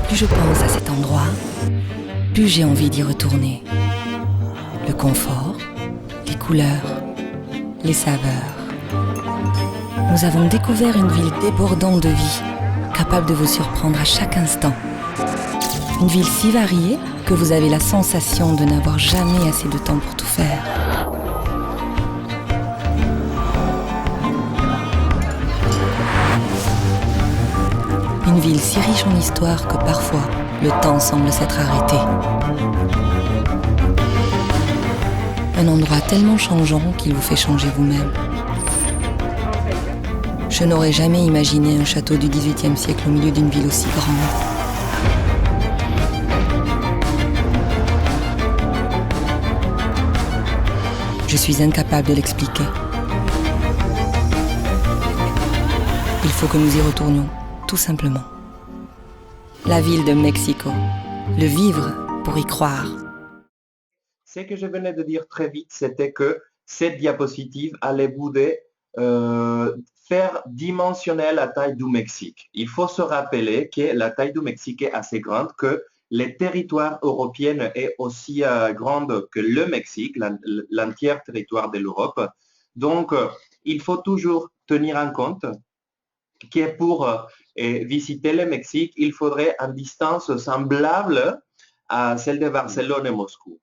plus je pense à cet endroit, plus j'ai envie d'y retourner. Le confort, les couleurs, les saveurs. Nous avons découvert une ville débordante de vie, capable de vous surprendre à chaque instant. Une ville si variée que vous avez la sensation de n'avoir jamais assez de temps pour tout faire. Une ville si riche en histoire que parfois, le temps semble s'être arrêté. Un endroit tellement changeant qu'il vous fait changer vous-même. Je n'aurais jamais imaginé un château du XVIIIe siècle au milieu d'une ville aussi grande. Je suis incapable de l'expliquer. Il faut que nous y retournions, tout simplement. La ville de Mexico. Le vivre pour y croire. Ce que je venais de dire très vite, c'était que cette diapositive allait vous faire dimensionner la taille du Mexique. Il faut se rappeler que la taille du Mexique est assez grande, que les territoires européens est aussi grande que le Mexique, l'entier territoire de l'Europe. Donc, il faut toujours tenir en compte que pour visiter le Mexique, il faudrait une distance semblable à celle de Barcelone et Moscou.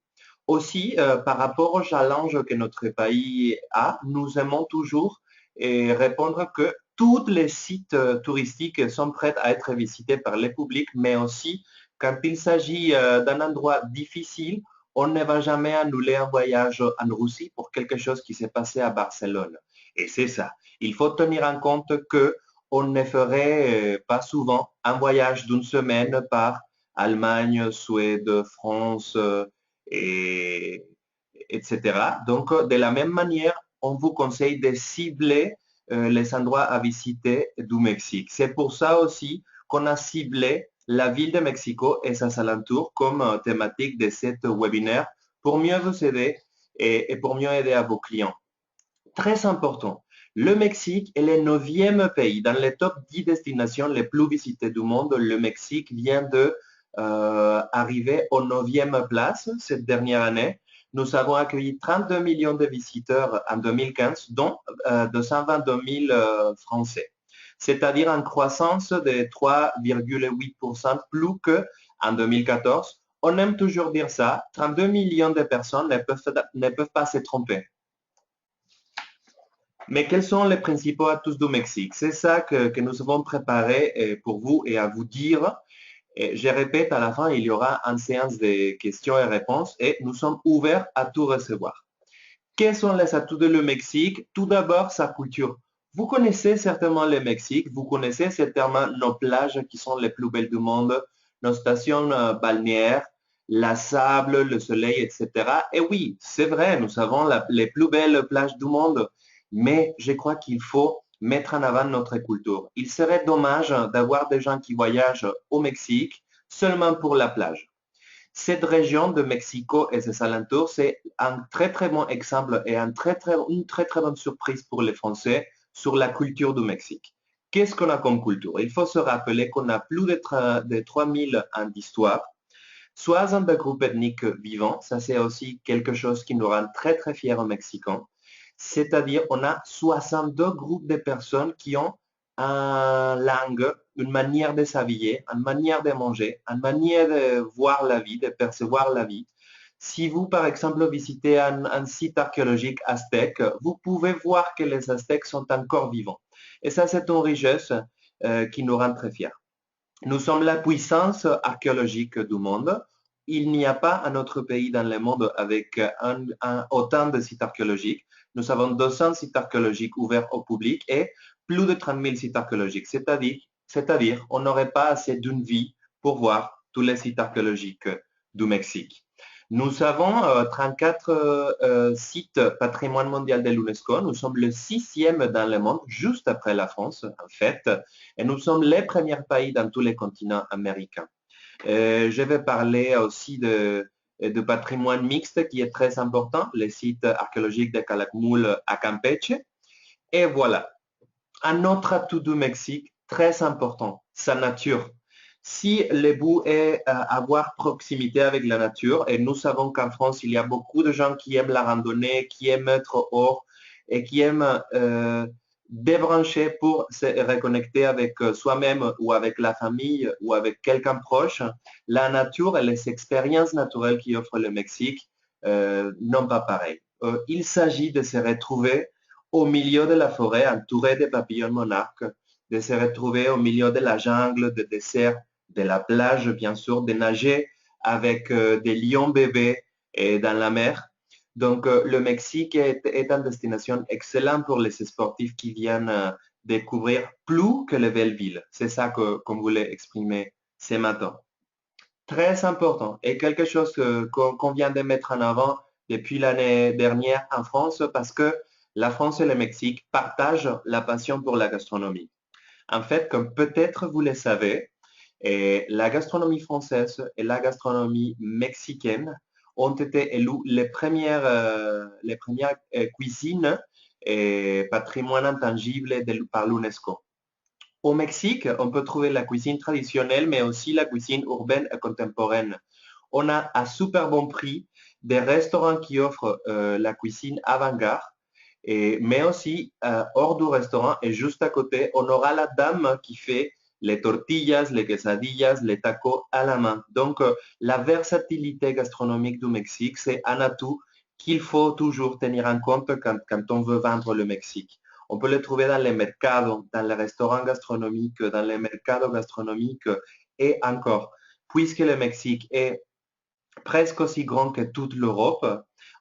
Aussi, par rapport au challenge que notre pays a, nous aimons toujours répondre que tous les sites touristiques sont prêts à être visités par le public, mais aussi quand il s'agit d'un endroit difficile, on ne va jamais annuler un voyage en Russie pour quelque chose qui s'est passé à Barcelone. Et c'est ça. Il faut tenir en compte que on ne ferait pas souvent un voyage d'une semaine par Allemagne, Suède, France, etc. Donc, de la même manière, on vous conseille de cibler les endroits à visiter du Mexique. C'est pour ça aussi qu'on a ciblé la ville de Mexico et ses alentours comme thématique de cet webinaire pour mieux vous aider et pour mieux aider à vos clients. Très important, le Mexique est le 9e pays. Dans les top 10 destinations les plus visitées du monde, le Mexique vient d'arriver aux 9e place cette dernière année. Nous avons accueilli 32 millions de visiteurs en 2015, dont 222 000 Français. C'est-à-dire une croissance de 3,8% plus qu'en 2014. On aime toujours dire ça, 32 millions de personnes ne peuvent pas se tromper. Mais quels sont les principaux atouts du Mexique? C'est ça que nous avons préparé pour vous et à vous dire. Et je répète, à la fin, il y aura une séance de questions et réponses et nous sommes ouverts à tout recevoir. Quels sont les atouts de le Mexique? Tout d'abord, sa culture. Vous connaissez certainement le Mexique, vous connaissez certainement nos plages qui sont les plus belles du monde, nos stations balnéaires, la sable, le soleil, etc. Et oui, c'est vrai, nous avons les plus belles plages du monde, mais je crois qu'il faut mettre en avant notre culture. Il serait dommage d'avoir des gens qui voyagent au Mexique seulement pour la plage. Cette région de Mexico et ses alentours, c'est un très très bon exemple et une très très bonne surprise pour les Français sur la culture du Mexique. Qu'est-ce qu'on a comme culture? Il faut se rappeler qu'on a plus de 3000 ans d'histoire, 60 groupes ethniques vivants, ça c'est aussi quelque chose qui nous rend très très fiers aux Mexicains. C'est-à-dire on a 62 groupes de personnes qui ont une langue, une manière de s'habiller, une manière de manger, une manière de voir la vie, de percevoir la vie. Si vous, par exemple, visitez un site archéologique aztèque, vous pouvez voir que les Aztèques sont encore vivants. Et ça, c'est une richesse qui nous rend très fiers. Nous sommes la puissance archéologique du monde. Il n'y a pas un autre pays dans le monde avec autant de sites archéologiques. Nous avons 200 sites archéologiques ouverts au public et plus de 30 000 sites archéologiques. C'est-à-dire, on n'aurait pas assez d'une vie pour voir tous les sites archéologiques du Mexique. Nous avons 34 sites patrimoine mondial de l'UNESCO. Nous sommes le 6e dans le monde, juste après la France, en fait. Et nous sommes les premiers pays dans tous les continents américains. Je vais parler aussi de patrimoine mixte qui est très important, les sites archéologiques de Calakmul à Campeche. Et voilà, un autre atout du Mexique très important, sa nature. Si le but est avoir proximité avec la nature, et nous savons qu'en France, il y a beaucoup de gens qui aiment la randonnée, qui aiment être hors et qui aiment débrancher pour se reconnecter avec soi-même ou avec la famille ou avec quelqu'un proche, la nature et les expériences naturelles qu'offre le Mexique n'ont pas pareil. Il s'agit de se retrouver au milieu de la forêt, entouré des papillons monarques, de se retrouver au milieu de la jungle, des déserts, de la plage, bien sûr, de nager avec des lions bébés et dans la mer. Donc, le Mexique est une destination excellente pour les sportifs qui viennent découvrir plus que les belles villes. C'est ça qu'on voulait exprimer ce matin. Très important et quelque chose qu'on vient de mettre en avant depuis l'année dernière en France parce que la France et le Mexique partagent la passion pour la gastronomie. En fait, comme peut-être vous le savez, la gastronomie française et la gastronomie mexicaine ont été élues les premières cuisines et patrimoine intangible par l'UNESCO. Au Mexique, on peut trouver la cuisine traditionnelle, mais aussi la cuisine urbaine et contemporaine. On a à super bon prix des restaurants qui offrent la cuisine avant-garde, mais aussi hors du restaurant et juste à côté, on aura la dame qui fait les tortillas, les quesadillas, les tacos à la main. Donc, la versatilité gastronomique du Mexique, c'est un atout qu'il faut toujours tenir en compte quand on veut vendre le Mexique. On peut le trouver dans les mercados, dans les restaurants gastronomiques, dans les mercados gastronomiques et encore. Puisque le Mexique est presque aussi grand que toute l'Europe,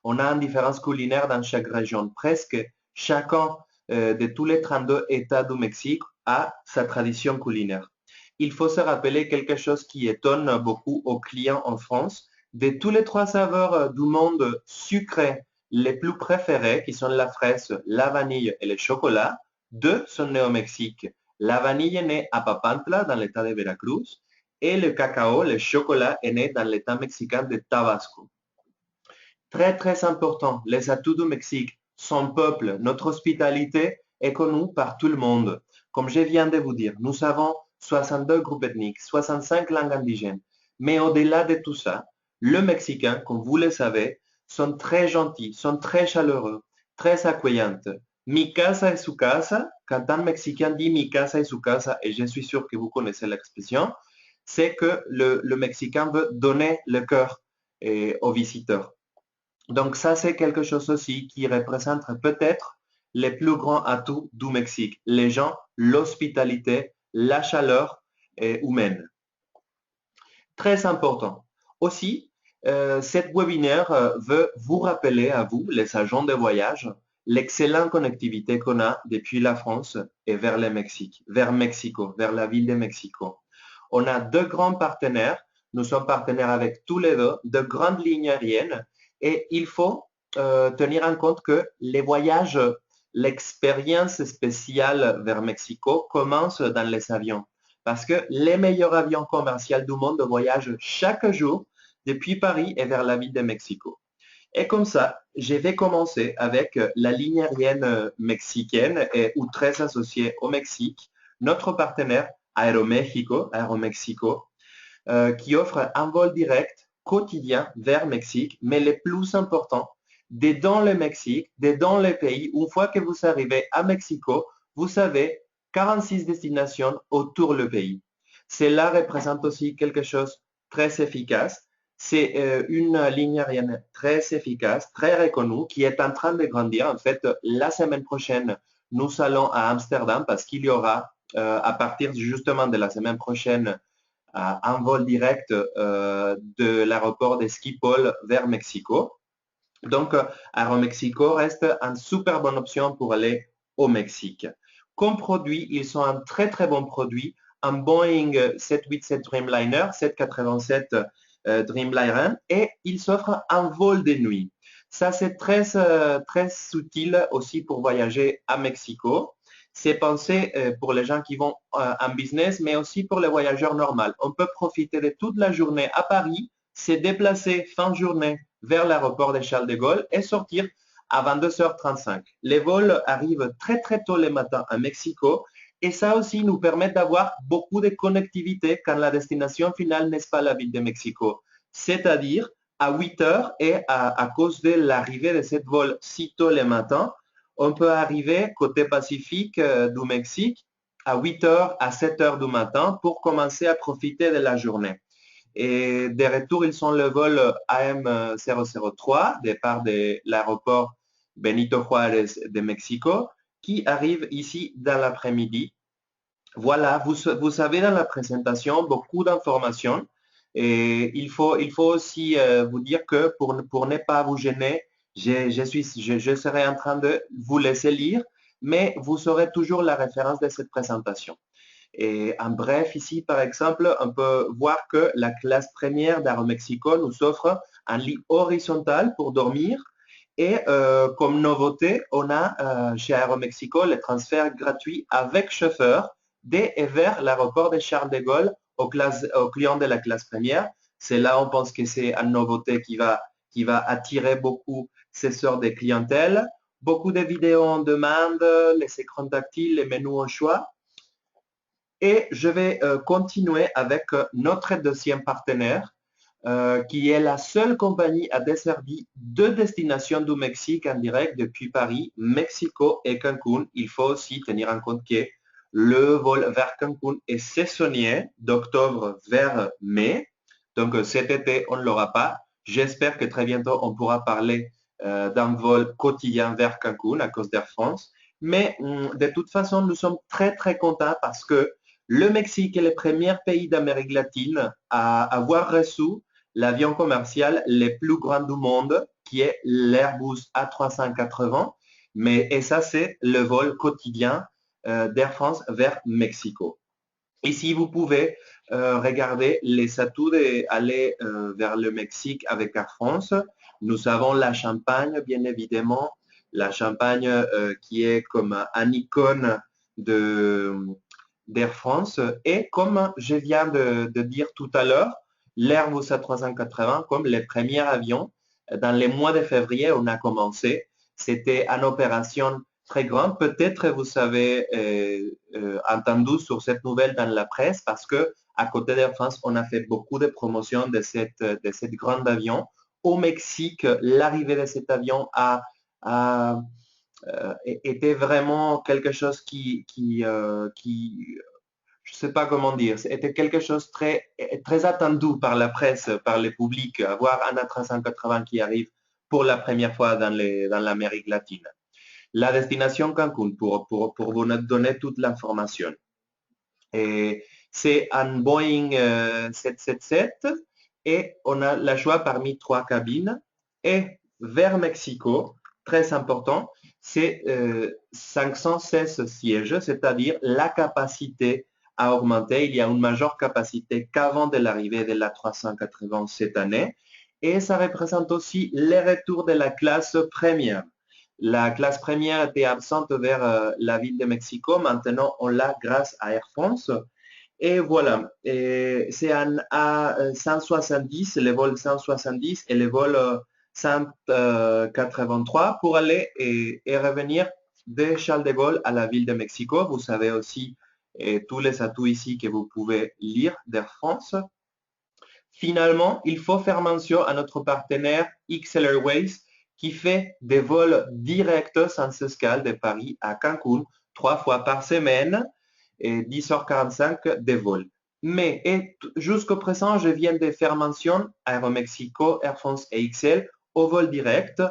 on a une différence culinaire dans chaque région. Presque chacun de tous les 32 États du Mexique a sa tradition culinaire. Il faut se rappeler quelque chose qui étonne beaucoup aux clients en France. De tous les 3 saveurs du monde sucrés les plus préférés, qui sont la fraise, la vanille et le chocolat, 2 sont nés au Mexique. La vanille est née à Papantla, dans l'état de Veracruz, et le cacao, le chocolat, est né dans l'état mexicain de Tabasco. Très, très important, les atouts du Mexique, son peuple, notre hospitalité est connue par tout le monde. Comme je viens de vous dire, nous avons 62 groupes ethniques, 65 langues indigènes. Mais au-delà de tout ça, le Mexicain, comme vous le savez, sont très gentils, sont très chaleureux, très accueillants. Mi casa es su casa, quand un Mexicain dit mi casa es su casa, et je suis sûr que vous connaissez l'expression, c'est que le Mexicain veut donner le cœur aux visiteurs. Donc ça, c'est quelque chose aussi qui représente peut-être les plus grands atouts du Mexique. Les gens, l'hospitalité, la chaleur humaine. Très important. Aussi, cette webinaire veut vous rappeler à vous, les agents de voyage, l'excellente connectivité qu'on a depuis la France et vers le Mexique, vers Mexico, vers la ville de Mexico. On a 2 grands partenaires. Nous sommes partenaires avec tous les deux, de grandes lignes aériennes. Et il faut tenir en compte que les voyages, l'expérience spéciale vers Mexico commence dans les avions. Parce que les meilleurs avions commerciaux du monde voyagent chaque jour depuis Paris et vers la ville de Mexico. Et comme ça, je vais commencer avec la ligne aérienne mexicaine ou très associée au Mexique, notre partenaire Aeroméxico, qui offre un vol direct quotidien vers Mexique, mais le plus important, dedans le Mexique, dedans le pays, une fois que vous arrivez à Mexico, vous avez 46 destinations autour du pays. Cela représente aussi quelque chose de très efficace. C'est une ligne aérienne très efficace, très reconnue, qui est en train de grandir. En fait, la semaine prochaine, nous allons à Amsterdam parce qu'il y aura, à partir justement de la semaine prochaine, un vol direct de l'aéroport de Schiphol vers Mexico. Donc, Aeromexico reste une super bonne option pour aller au Mexique. Comme produit, ils sont un très très bon produit. Un Boeing 787 Dreamliner, 787 Dreamliner, et il s'offre un vol de nuit. Ça, c'est très, très utile aussi pour voyager à Mexico. C'est pensé pour les gens qui vont en business, mais aussi pour les voyageurs normaux. On peut profiter de toute la journée à Paris, se déplacer fin de journée vers l'aéroport de Charles de Gaulle et sortir à 22h35. Les vols arrivent très très tôt le matin à Mexico Et ça aussi nous permet d'avoir beaucoup de connectivité quand la destination finale n'est pas la ville de Mexico. C'est-à-dire, à 8 heures et à cause de l'arrivée de cette vol si tôt le matin, on peut arriver côté Pacifique du Mexique à 8 heures, à 7 heures du matin pour commencer à profiter de la journée. Et de retour, ils sont le vol AM003, départ de l'aéroport Benito Juárez de Mexico, qui arrive ici dans l'après-midi. Voilà, vous savez dans la présentation beaucoup d'informations. Et il faut aussi vous dire que pour ne pas vous gêner, je serai en train de vous laisser lire, mais vous aurez toujours la référence de cette présentation. Et en bref, ici, par exemple, on peut voir que la classe première d'Aeromexico nous offre un lit horizontal pour dormir. Et comme nouveauté, on a chez Aeromexico le transfert gratuit avec chauffeur dès et vers l'aéroport de Charles de Gaulle aux clients de la classe première. C'est là, on pense que c'est une nouveauté qui va attirer beaucoup ces sortes de clientèle. Beaucoup de vidéos en demande, les écrans tactiles, les menus en choix. Et je vais continuer avec notre deuxième partenaire, qui est la seule compagnie à desservir deux destinations du Mexique en direct depuis Paris, Mexico et Cancun. Il faut aussi tenir en compte que le vol vers Cancun est saisonnier d'octobre vers mai. Donc cet été, on ne l'aura pas. J'espère que très bientôt, on pourra parler d'un vol quotidien vers Cancun à cause d'Air France. Mais de toute façon, nous sommes très, très contents parce que le Mexique est le premier pays d'Amérique latine à avoir reçu l'avion commercial le plus grand du monde, qui est l'Airbus A380. Et ça, c'est le vol quotidien d'Air France vers Mexico. Ici, vous pouvez regarder les atouts d'aller vers le Mexique avec Air France. Nous avons la Champagne, bien évidemment. La Champagne qui est comme un icône d'Air France. Et comme je viens de dire tout à l'heure, l'Airbus A380 comme les premiers avions. Dans les mois de février, on a commencé. C'était une opération très grande. Peut-être vous avez entendu sur cette nouvelle dans la presse parce que à côté d'Air France, on a fait beaucoup de promotions de cette grande avion. Au Mexique, l'arrivée de cet avion était vraiment quelque chose qui je ne sais pas comment dire, c'était quelque chose de très attendu par la presse, par le public, avoir un A380 qui arrive pour la première fois dans l'Amérique latine. La destination Cancun, pour vous donner toute l'information. C'est un Boeing 777 et on a le choix parmi 3 cabines. Et vers Mexico, très important, c'est 516 sièges, c'est-à-dire la capacité a augmenté. Il y a une majeure capacité qu'avant de l'arrivée de la 380 cette année. Et ça représente aussi le retour de la classe première. La classe première était absente vers la ville de Mexico. Maintenant, on l'a grâce à Air France. Et voilà, c'est un A170, le vol 170 et le vol 183 pour aller et revenir de Charles de Gaulle à la ville de Mexico. Vous savez aussi tous les atouts ici que vous pouvez lire d'Air France. Finalement, il faut faire mention à notre partenaire XL Airways qui fait des vols directs sans escale de Paris à Cancun 3 fois par semaine et 10h45 de vols. Mais jusqu'au présent, je viens de faire mention à Aeromexico, Air France et XL au vol direct,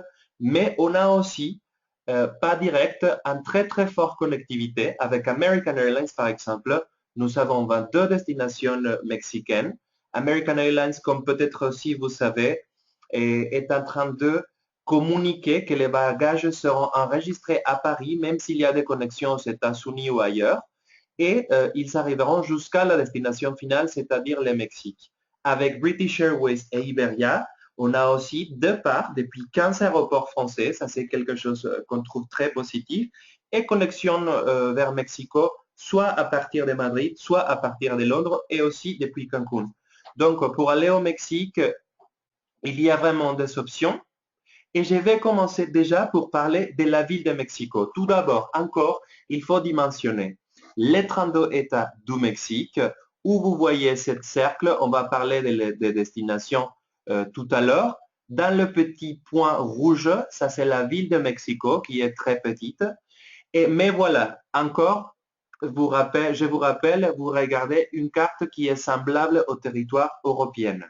mais on a aussi pas direct, en très très forte connectivité avec American Airlines par exemple. Nous avons 22 destinations mexicaines. American Airlines, comme peut-être aussi vous savez, est en train de communiquer que les bagages seront enregistrés à Paris, même s'il y a des connexions aux États-Unis ou ailleurs. Et ils arriveront jusqu'à la destination finale, c'est-à-dire le Mexique. Avec British Airways et Iberia, on a aussi 2 parts depuis 15 aéroports français. Ça, c'est quelque chose qu'on trouve très positif. Et connexion vers Mexico, soit à partir de Madrid, soit à partir de Londres et aussi depuis Cancun. Donc, pour aller au Mexique, il y a vraiment des options. Et je vais commencer déjà pour parler de la ville de Mexico. Tout d'abord, encore, il faut dimensionner. les 32 États du Mexique, où vous voyez ce cercle. On va parler des destinations tout à l'heure. Dans le petit point rouge, ça c'est la ville de Mexico qui est très petite. Mais voilà, encore, je vous rappelle, vous regardez une carte qui est semblable au territoire européen.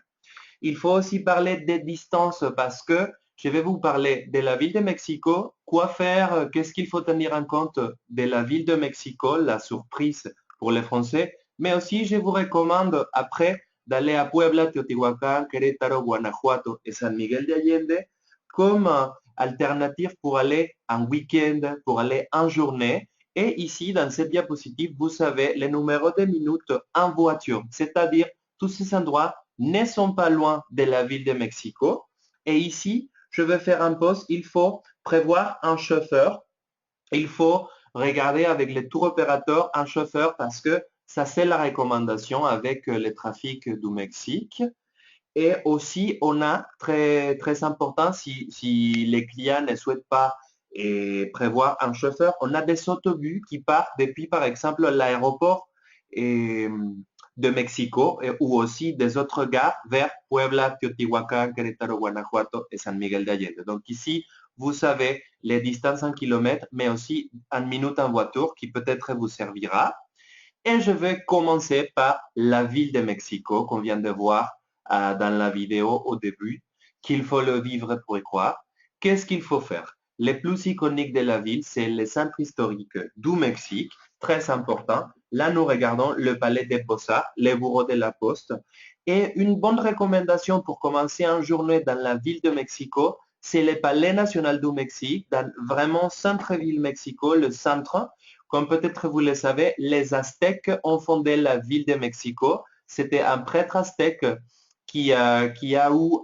Il faut aussi parler des distances parce que je vais vous parler de la ville de Mexico, quoi faire, qu'est-ce qu'il faut tenir en compte de la ville de Mexico, la surprise pour les Français, mais aussi je vous recommande après d'aller à Puebla, Teotihuacan, Querétaro, Guanajuato et San Miguel de Allende comme alternative pour aller en week-end, pour aller en journée. Et ici, dans cette diapositive, vous savez les numéros de minutes en voiture, c'est-à-dire tous ces endroits ne sont pas loin de la ville de Mexico. Et ici, je vais faire un poste, il faut prévoir un chauffeur. Il faut regarder avec les tour opérateurs un chauffeur parce que ça, c'est la recommandation avec le trafic du Mexique. Et aussi, on a très, très important, si les clients ne souhaitent pas prévoir un chauffeur, on a des autobus qui partent depuis, par exemple, l'aéroport de Mexico ou aussi des autres gares vers Puebla, Teotihuacan, Querétaro, Guanajuato et San Miguel de Allende. Donc ici, vous savez les distances en kilomètres, mais aussi en minutes en voiture qui peut-être vous servira. Et je vais commencer par la ville de Mexico qu'on vient de voir dans la vidéo au début, qu'il faut le vivre pour y croire. Qu'est-ce qu'il faut faire? Les plus iconiques de la ville, c'est le centre historique du Mexique, très important. Là, nous regardons le palais des Posada, les bureaux de la poste. Et une bonne recommandation pour commencer une journée dans la ville de Mexico, c'est le palais national du Mexique, dans vraiment centre-ville Mexico, le centre. Comme peut-être vous le savez, les Aztèques ont fondé la ville de Mexico. C'était un prêtre aztèque qui a eu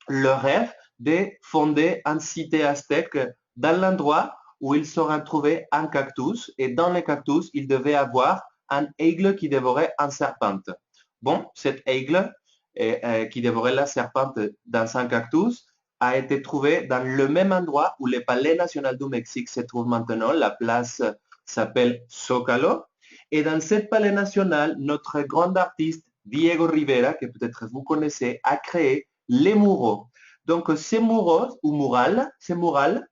le rêve de fonder une cité aztèque dans l'endroit où il serait trouvé un cactus. Et dans le cactus, il devait avoir un aigle qui dévorait un serpente. Bon, cet aigle qui dévorait la serpente dans un cactus a été trouvé dans le même endroit où le palais national du Mexique se trouve maintenant. La place s'appelle Zócalo. Et dans ce palais national, notre grand artiste Diego Rivera, que peut-être vous connaissez, a créé les muraux. Donc, ces muraux, ou mural, c'est mural,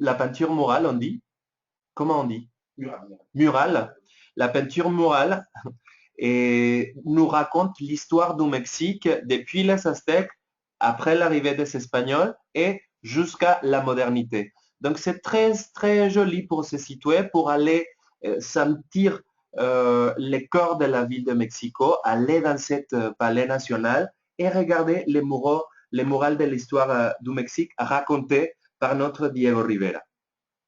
la peinture murale, on dit. Comment on dit? Mural. Mural. La peinture murale et nous raconte l'histoire du Mexique depuis les Aztèques, après l'arrivée des Espagnols et jusqu'à la modernité. Donc, c'est très, très joli pour se situer, pour aller sentir les corps de la ville de Mexico, aller dans cette palais national et regarder les muraux de l'histoire du Mexique racontés par notre Diego Rivera.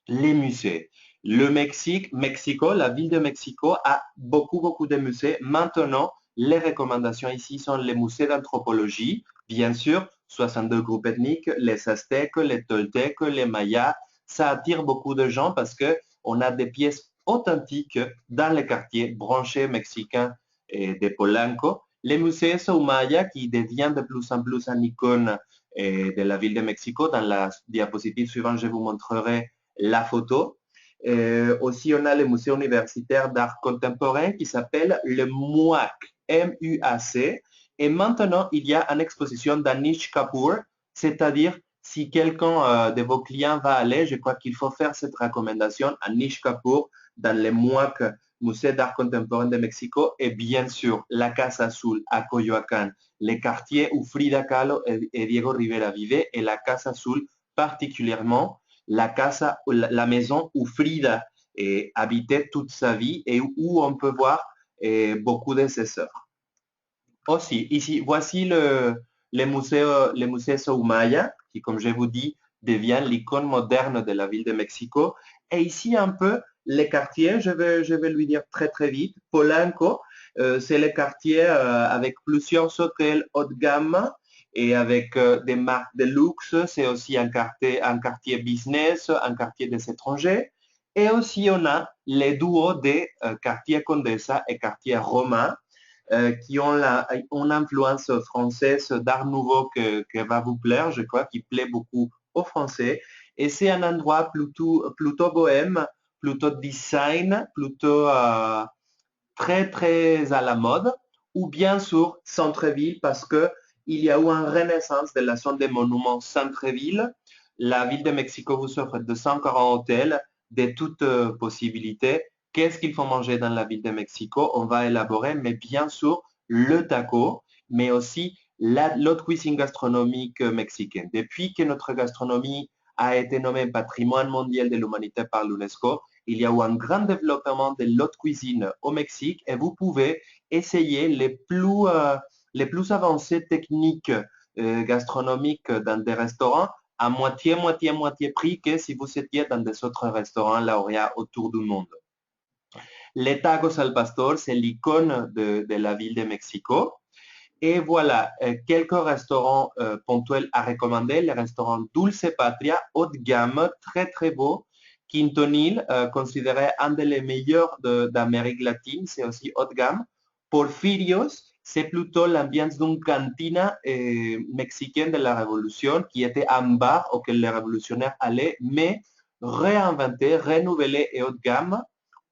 Les musées. Le Mexico, la ville de Mexico a beaucoup de musées. Maintenant, les recommandations ici sont les musées d'anthropologie, bien sûr, 62 groupes ethniques, les Aztèques, les Toltecs, les Mayas. Ça attire beaucoup de gens parce qu'on a des pièces authentiques dans les quartiers branchés mexicains de Polanco. Les musées Soumaya qui devient de plus en plus une icône de la ville de Mexico. Dans la diapositive suivante, je vous montrerai la photo. Aussi, on a le musée universitaire d'art contemporain qui s'appelle le MUAC, M-U-A-C. Et maintenant, il y a une exposition d'Anish Kapoor, c'est-à-dire si quelqu'un de vos clients va aller, je crois qu'il faut faire cette recommandation, Anish Kapoor, dans le MUAC, Musée d'art contemporain de Mexico, et bien sûr, la Casa Azul à Coyoacán, les quartiers où Frida Kahlo et Diego Rivera vivaient, et la Casa Azul particulièrement, la maison où Frida habitait toute sa vie et où on peut voir beaucoup de ses sœurs. Aussi, ici, voici le musée Soumaya, qui, comme je vous dis, devient l'icône moderne de la ville de Mexico. Et ici, un peu, les quartiers, je vais lui dire très vite. Polanco, c'est le quartier avec plusieurs hôtels haut de gamme et avec des marques de luxe. C'est aussi un quartier business, un quartier des étrangers. Et aussi, on a les duos des quartiers Condesa et quartier Romain qui ont une influence française d'art nouveau que va vous plaire, je crois, qui plaît beaucoup aux Français. Et c'est un endroit plutôt bohème, plutôt design, plutôt très très à la mode, ou bien sûr centre-ville parce que il y a eu une renaissance de la zone des monuments centre-ville. La ville de Mexico vous offre 240 hôtels de toutes possibilités. Qu'est-ce qu'il faut manger dans la ville de Mexico? On va élaborer, mais bien sûr le taco, mais aussi l'autre cuisine gastronomique mexicaine. Depuis que notre gastronomie a été nommée patrimoine mondial de l'humanité par l'UNESCO, il y a eu un grand développement de l'autre cuisine au Mexique et vous pouvez essayer les plus avancées techniques gastronomiques dans des restaurants à moitié prix que si vous étiez dans des autres restaurants lauréats autour du monde. Les tacos al pastor, c'est l'icône de la ville de Mexico. Et voilà, quelques restaurants ponctuels à recommander. Le restaurant Dulce Patria, haut de gamme, très très beau. Quintonil, considéré un des meilleurs d'Amérique latine, c'est aussi haut de gamme. Porfirios, c'est plutôt l'ambiance d'une cantina mexicaine de la Révolution qui était un bar auquel les révolutionnaires allaient, mais réinventé, renouvelé et haut de gamme.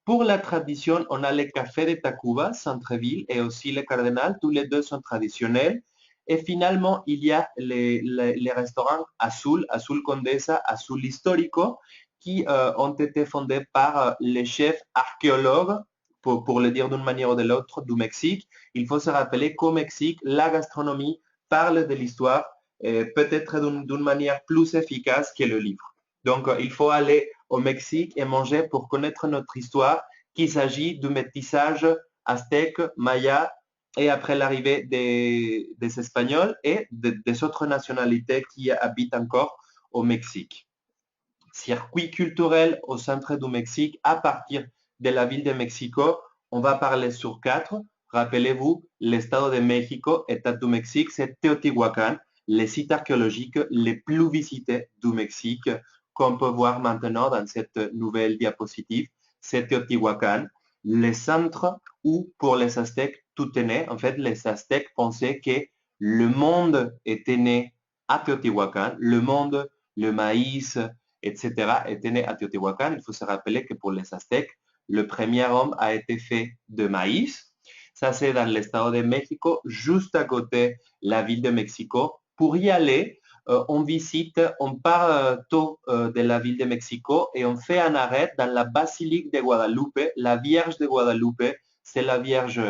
Pour la tradition, on a le café de Tacuba, centre-ville, et aussi le Cardinal. Tous les deux sont traditionnels. Et finalement, il y a les restaurants Azul, Azul Condesa, Azul Histórico, qui ont été fondés par les chefs archéologues, pour le dire d'une manière ou de l'autre, du Mexique. Il faut se rappeler qu'au Mexique, la gastronomie parle de l'histoire, peut-être d'une manière plus efficace que le livre. Donc, il faut aller au Mexique et manger pour connaître notre histoire, qu'il s'agit du métissage aztèque, maya, et après l'arrivée des Espagnols et des autres nationalités qui habitent encore au Mexique. Circuit culturel au centre du Mexique, à partir de la ville de Mexico, on va parler sur 4. Rappelez-vous, l'Estado de México, État du Mexique, c'est Teotihuacan, les sites archéologiques les plus visités du Mexique, qu'on peut voir maintenant dans cette nouvelle diapositive, c'est Teotihuacan, le centre où pour les Aztèques tout est né. En fait, les Aztèques pensaient que le monde était né à Teotihuacan, le monde, le maïs, etc. était né à Teotihuacan. Il faut se rappeler que pour les Aztèques, le premier homme a été fait de maïs. Ça, c'est dans l'Estado de México, juste à côté de la ville de Mexico. Pour y aller, on visite, on part tôt de la ville de Mexico et on fait un arrêt dans la basilique de Guadalupe. La Vierge de Guadalupe, c'est la Vierge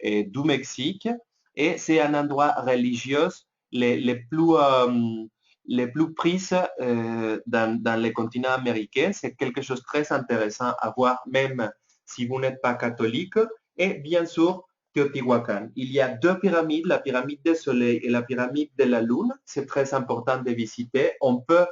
du Mexique et c'est un endroit religieux les plus prises dans le continent américain. C'est quelque chose de très intéressant à voir, même si vous n'êtes pas catholique. Et bien sûr, Teotihuacan. Il y a deux pyramides, la pyramide du Soleil et la pyramide de la Lune. C'est très important de visiter. On peut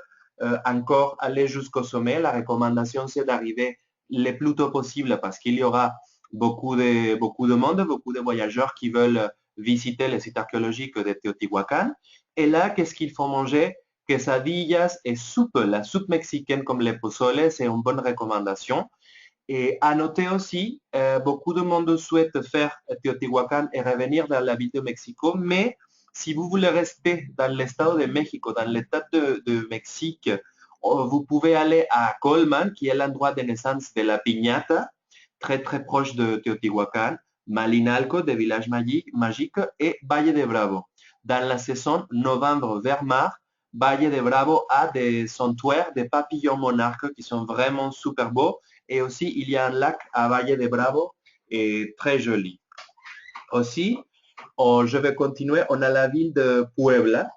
encore aller jusqu'au sommet. La recommandation, c'est d'arriver le plus tôt possible parce qu'il y aura beaucoup de monde, beaucoup de voyageurs qui veulent visiter les sites archéologiques de Teotihuacan. Et là, qu'est-ce qu'il faut manger? Quesadillas et soupe. La soupe mexicaine comme les pozole, c'est une bonne recommandation. Et à noter aussi, beaucoup de monde souhaite faire Teotihuacan et revenir dans la ville de Mexico, mais si vous voulez rester dans l'Estado de México, dans l'État de Mexique, vous pouvez aller à Colman, qui est l'endroit de naissance de la piñata, très très proche de Teotihuacan, Malinalco, des villages magiques, et Valle de Bravo. Dans la saison novembre vers mars, Valle de Bravo a des sanctuaires, des papillons monarques qui sont vraiment super beaux. Et aussi, il y a un lac à Valle de Bravo et très joli. Aussi, je vais continuer. On a la ville de Puebla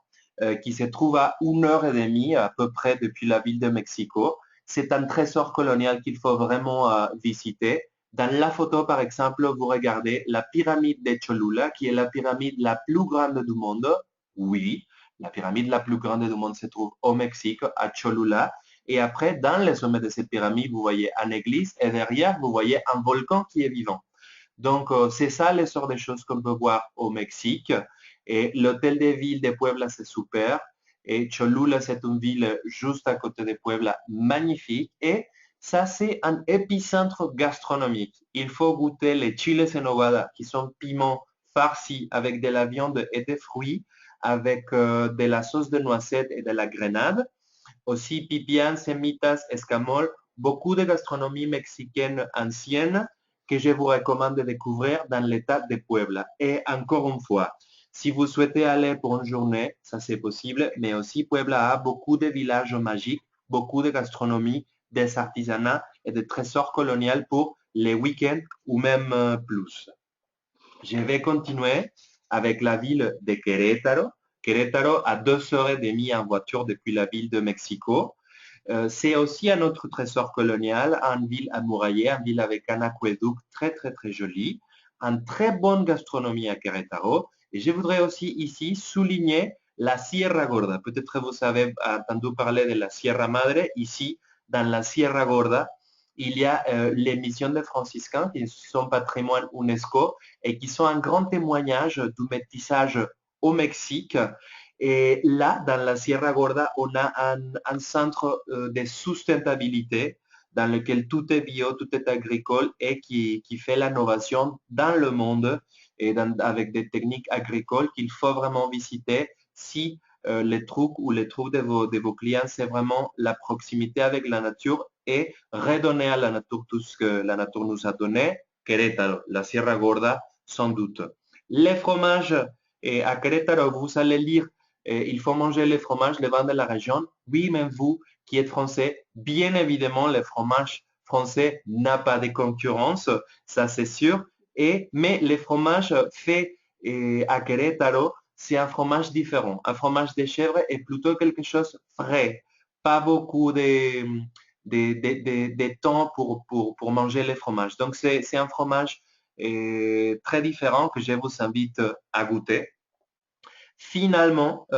qui se trouve à 1h30 à peu près depuis la ville de Mexico. C'est un trésor colonial qu'il faut vraiment visiter. Dans la photo, par exemple, vous regardez la pyramide de Cholula, qui est la pyramide la plus grande du monde. Oui, la pyramide la plus grande du monde se trouve au Mexique, à Cholula. Et après, dans le sommet de cette pyramide, vous voyez une église et derrière, vous voyez un volcan qui est vivant. Donc, c'est ça les sortes de choses qu'on peut voir au Mexique. Et l'hôtel de ville de Puebla, c'est super. Et Cholula, c'est une ville juste à côté de Puebla, magnifique. Et ça, c'est un épicentre gastronomique. Il faut goûter les chiles en nogada, qui sont piments farcis avec de la viande et des fruits, avec de la sauce de noisette et de la grenade. Aussi pipián, semitas, escamol beaucoup de gastronomie mexicaine ancienne que je vous recommande de découvrir dans l'état de Puebla. Et encore une fois, si vous souhaitez aller pour une journée, ça c'est possible, mais aussi Puebla a beaucoup de villages magiques, beaucoup de gastronomie, des artisanats et des trésors coloniaux pour les week-ends ou même plus. Je vais continuer avec la ville de Querétaro. Querétaro a 2 heures et demie en voiture depuis la ville de Mexico. C'est aussi un autre trésor colonial, une ville amuraillée, une ville avec un aqueduc très, très, très joli, une très bonne gastronomie à Querétaro. Et je voudrais aussi ici souligner la Sierra Gorda. Peut-être vous avez entendu parler de la Sierra Madre. Ici, dans la Sierra Gorda, il y a les missions des franciscains qui sont patrimoine UNESCO et qui sont un grand témoignage du métissage au Mexique. Et là, dans la Sierra Gorda, on a un centre de sustentabilité dans lequel tout est bio, tout est agricole et qui fait l'innovation dans le monde et avec des techniques agricoles qu'il faut vraiment visiter si les trucs ou les trucs de vos clients, c'est vraiment la proximité avec la nature et redonner à la nature tout ce que la nature nous a donné. Querétaro, la Sierra Gorda, sans doute. Les fromages, et à Querétaro, vous allez lire il faut manger les fromages, les vins de la région. Oui, même vous qui êtes français, bien évidemment, le fromage français n'a pas de concurrence, ça c'est sûr. Mais les fromages faits à Querétaro, c'est un fromage différent. Un fromage de chèvre est plutôt quelque chose frais, pas beaucoup de temps pour manger les fromages. Donc c'est un fromage très différent que je vous invite à goûter. Finalement,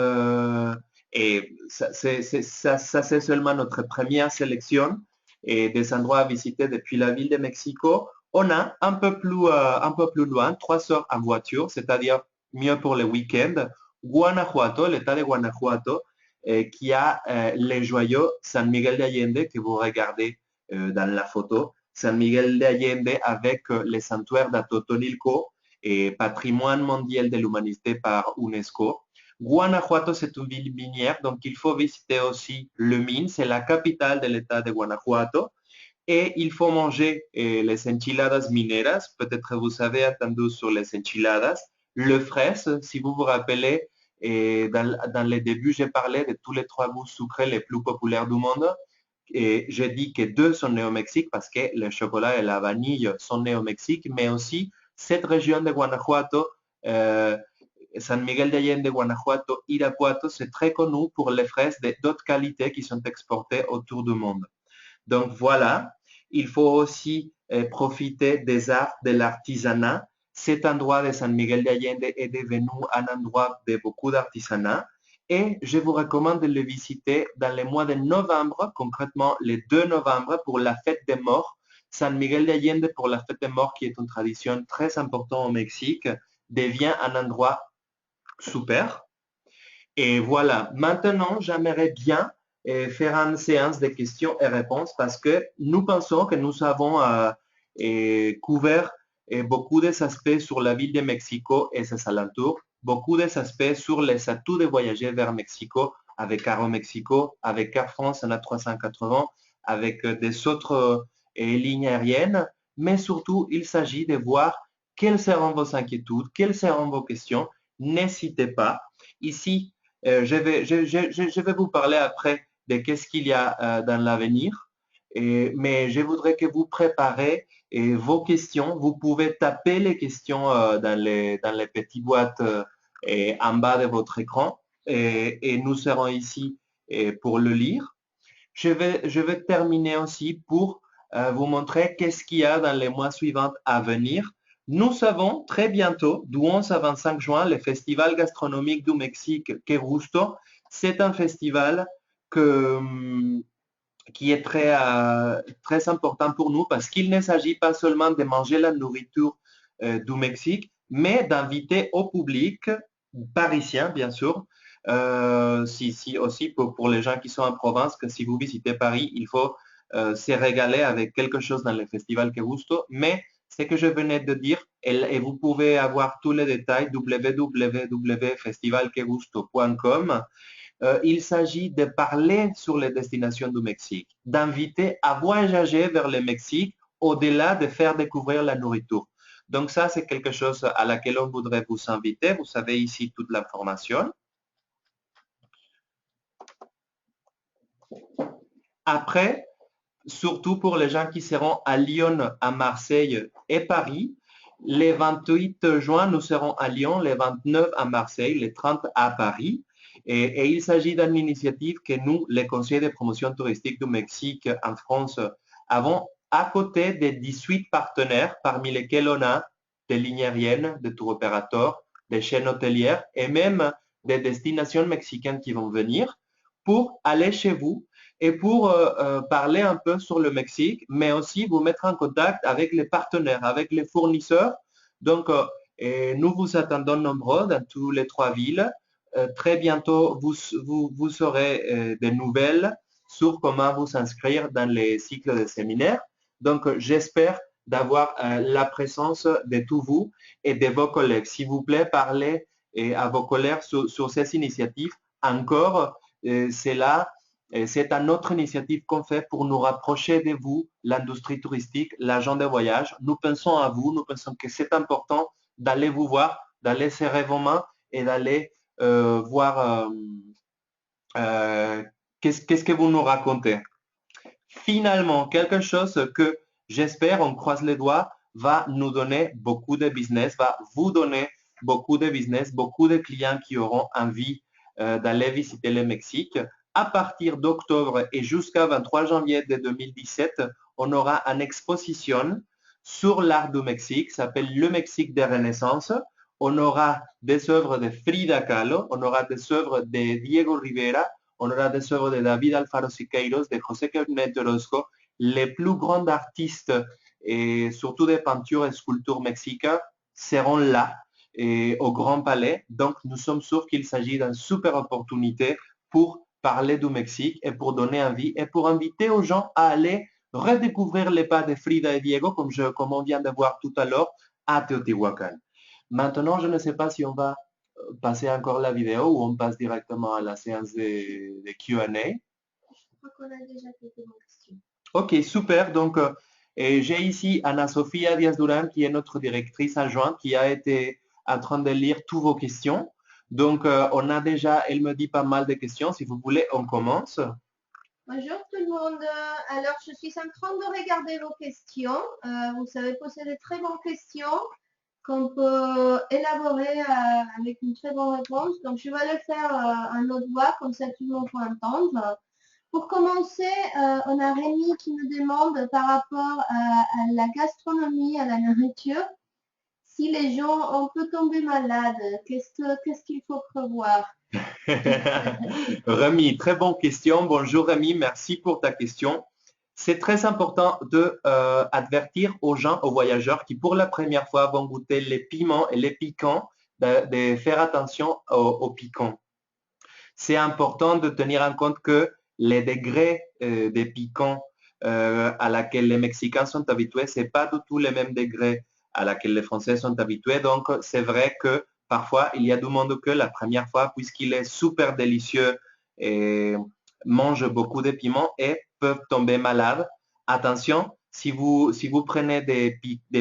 et ça c'est seulement notre première sélection et des endroits à visiter depuis la ville de Mexico. On a un peu plus loin, 3 heures en voiture, c'est-à-dire mieux pour le week-end, Guanajuato, l'état de Guanajuato, qui a les joyaux San Miguel de Allende que vous regardez dans la photo. San Miguel de Allende avec les sanctuaires d'Atotonilco, et patrimoine mondial de l'humanité par UNESCO. Guanajuato, c'est une ville minière, donc il faut visiter aussi le mine, c'est la capitale de l'état de Guanajuato. Et il faut manger les enchiladas mineras, peut-être vous avez entendu sur les enchiladas. Le fraise, si vous vous rappelez, dans les débuts, j'ai parlé de tous les 3 goûts sucrés les plus populaires du monde. Et j'ai dit que 2 sont nés au Mexique parce que le chocolat et la vanille sont nés au Mexique, mais aussi cette région de Guanajuato, San Miguel de Allende, Guanajuato, Irapuato, c'est très connu pour les fraises d'autres qualités qui sont exportées autour du monde. Donc voilà, il faut aussi profiter des arts de l'artisanat. Cet endroit de San Miguel de Allende est devenu un endroit de beaucoup d'artisanat et je vous recommande de le visiter dans le mois de novembre, concrètement le 2 novembre pour la fête des morts. San Miguel de Allende pour la fête des morts, qui est une tradition très importante au Mexique, devient un endroit super. Et voilà, maintenant, j'aimerais bien faire une séance de questions et réponses parce que nous pensons que nous avons couvert beaucoup des aspects sur la ville de Mexico et ses alentours, beaucoup des aspects sur les atouts de voyager vers Mexico avec Aeromexico, avec Air France en A380, avec des autres lignes aériennes, mais surtout, il s'agit de voir quelles seront vos inquiétudes, quelles seront vos questions. N'hésitez pas. Ici, je vais vous parler après de qu'est-ce qu'il y a dans l'avenir, mais je voudrais que vous préparez vos questions. Vous pouvez taper les questions dans les petites boîtes en bas de votre écran et nous serons ici pour le lire. Je vais terminer aussi pour vous montrer qu'est-ce qu'il y a dans les mois suivants à venir. Nous savons très bientôt, du 11 à 25 juin, le Festival gastronomique du Mexique, Que Gusto. C'est un festival qui est très important pour nous parce qu'il ne s'agit pas seulement de manger la nourriture du Mexique, mais d'inviter au public parisien, bien sûr, aussi pour les gens qui sont en province, que si vous visitez Paris, il faut se régaler avec quelque chose dans le festival Que Gusto, mais ce que je venais de dire, et vous pouvez avoir tous les détails www.festivalquegusto.com. il s'agit de parler sur les destinations du Mexique, d'inviter à voyager vers le Mexique au-delà de faire découvrir la nourriture. Donc ça, c'est quelque chose à laquelle on voudrait vous inviter. Vous savez ici toute l'information. Après, surtout pour les gens qui seront à Lyon, à Marseille et Paris, les 28 juin, nous serons à Lyon, les 29 à Marseille, les 30 à Paris. Et il s'agit d'une initiative que nous, les conseillers de promotion touristique du Mexique en France, avons à côté des 18 partenaires, parmi lesquels on a des lignes aériennes, des tours opérateurs, des chaînes hôtelières et même des destinations mexicaines qui vont venir pour aller chez vous et pour parler un peu sur le Mexique, mais aussi vous mettre en contact avec les partenaires, avec les fournisseurs. Donc, nous vous attendons nombreux dans toutes les 3 villes. Très bientôt, vous aurez des nouvelles sur comment vous inscrire dans les cycles de séminaires. Donc, j'espère d'avoir la présence de tous vous et de vos collègues. S'il vous plaît, parlez à vos collègues sur ces initiatives. Encore, c'est une autre initiative qu'on fait pour nous rapprocher de vous, l'industrie touristique, l'agent de voyage. Nous pensons à vous, nous pensons que c'est important d'aller vous voir, d'aller serrer vos mains et d'aller voir qu'est-ce que vous nous racontez. Finalement, quelque chose que j'espère, on croise les doigts, va nous donner beaucoup de business, va vous donner beaucoup de business, beaucoup de clients qui auront envie d'aller visiter le Mexique. À partir d'octobre et jusqu'à 23 janvier de 2017, on aura une exposition sur l'art du Mexique, ça s'appelle Le Mexique des Renaissances. On aura des œuvres de Frida Kahlo, on aura des œuvres de Diego Rivera, on aura des œuvres de David Alfaro Siqueiros, de José Carnet Orozco, les plus grands artistes et surtout des peintures et sculptures mexicaines seront là et au Grand Palais. Donc, nous sommes sûrs qu'il s'agit d'une super opportunité pour parler du Mexique et pour donner envie et pour inviter aux gens à aller redécouvrir les pas de Frida et Diego, comme on vient de voir tout à l'heure, à Teotihuacan. Maintenant, je ne sais pas si on va passer encore la vidéo ou on passe directement à la séance de Q&A. Je crois qu'on a déjà quelques questions. Ok, super. Donc, j'ai ici Anna-Sofia Diaz-Duran, qui est notre directrice adjointe, qui a été en train de lire toutes vos questions. Donc, on a déjà, elle me dit pas mal de questions. Si vous voulez, on commence. Bonjour tout le monde. Alors, je suis en train de regarder vos questions. Vous savez poser de très bonnes questions qu'on peut élaborer avec une très bonne réponse. Donc, je vais le faire à notre voix, comme ça tout le monde peut entendre. Pour commencer, on a Rémi qui nous demande par rapport à la gastronomie, à la nourriture, si les gens, on peut tomber malade, qu'est-ce qu'il faut prévoir? Rémi, très bonne question. Bonjour Rémi, merci pour ta question. C'est très important de advertir aux gens, aux voyageurs qui pour la première fois vont goûter les piments et les piquants, de faire attention aux piquants. C'est important de tenir en compte que les degrés des piquants à laquelle les Mexicains sont habitués, c'est pas du tout les mêmes degrés à laquelle les Français sont habitués. Donc, c'est vrai que parfois, il y a du monde que la première fois, puisqu'il est super délicieux et mange beaucoup de piments et peuvent tomber malades. Attention, si vous prenez des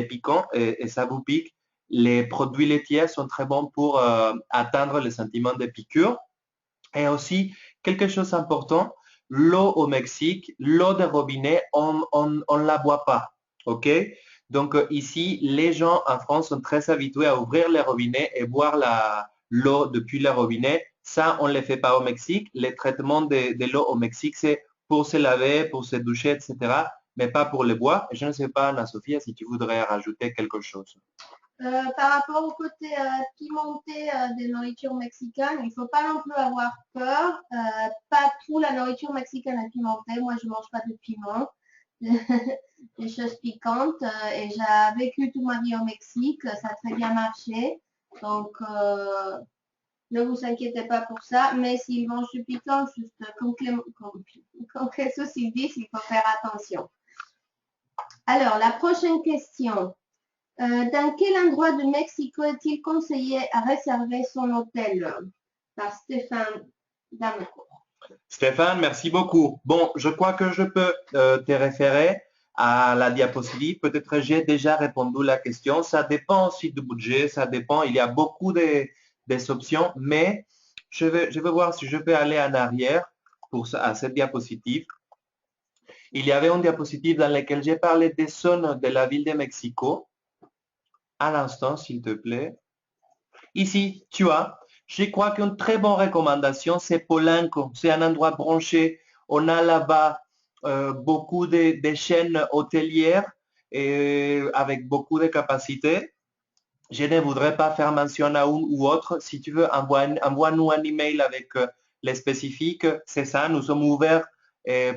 piquants et ça vous pique, les produits laitiers sont très bons pour atteindre le sentiment de piqûre. Et aussi, quelque chose d'important, l'eau au Mexique, l'eau de robinet, on ne la boit pas. OK? Donc, ici, les gens en France sont très habitués à ouvrir les robinets et boire l'eau depuis le robinet. Ça, on ne le fait pas au Mexique. Les traitements de l'eau au Mexique, c'est pour se laver, pour se doucher, etc., mais pas pour le boire. Je ne sais pas, Anna-Sophia, si tu voudrais rajouter quelque chose. Par rapport au côté pimenté des nourritures mexicaines, il ne faut pas non plus avoir peur. Pas tout la nourriture mexicaine est pimentée. Moi, je ne mange pas de piment, des choses piquantes. Et j'ai vécu toute ma vie au Mexique. Ça a très bien marché. Donc, ne vous inquiétez pas pour ça. Mais s'ils mangent du piquant, juste comme Jesus ils disent, il faut faire attention. Alors, la prochaine question. Dans quel endroit de Mexico est-il conseillé à réserver son hôtel? Par Stéphane dans le cours. Stéphane, merci beaucoup. Bon, je crois que je peux te référer à la diapositive. Peut-être j'ai déjà répondu à la question. Ça dépend aussi du budget, ça dépend. Il y a beaucoup des options, mais je vais voir si je peux aller en arrière à cette diapositive. Il y avait une diapositive dans laquelle j'ai parlé des zones de la ville de Mexico. Un instant, s'il te plaît. Ici, tu as, je crois qu'une très bonne recommandation, c'est Polanco. C'est un endroit branché. On a là-bas beaucoup de chaînes hôtelières avec beaucoup de capacités. Je ne voudrais pas faire mention à une ou autre. Si tu veux, envoie-nous un email avec les spécifiques. C'est ça, nous sommes ouverts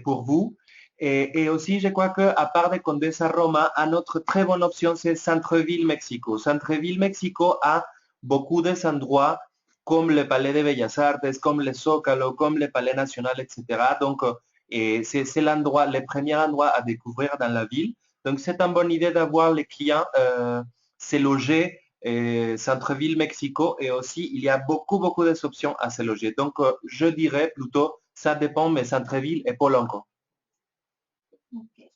pour vous. Et aussi, je crois qu'à part de Condesa Roma, une autre très bonne option, c'est Centre-Ville Mexico. Centre-Ville Mexico a beaucoup d'endroits comme le Palais de Bellas Artes, comme le Zócalo, comme le Palais National, etc. Donc, c'est l'endroit, le premier endroit à découvrir dans la ville. Donc, c'est une bonne idée d'avoir les clients se loger centre-ville Mexico et aussi il y a beaucoup d'options à se loger. Donc, je dirais plutôt, ça dépend, mais centre-ville et Polanco. Okay.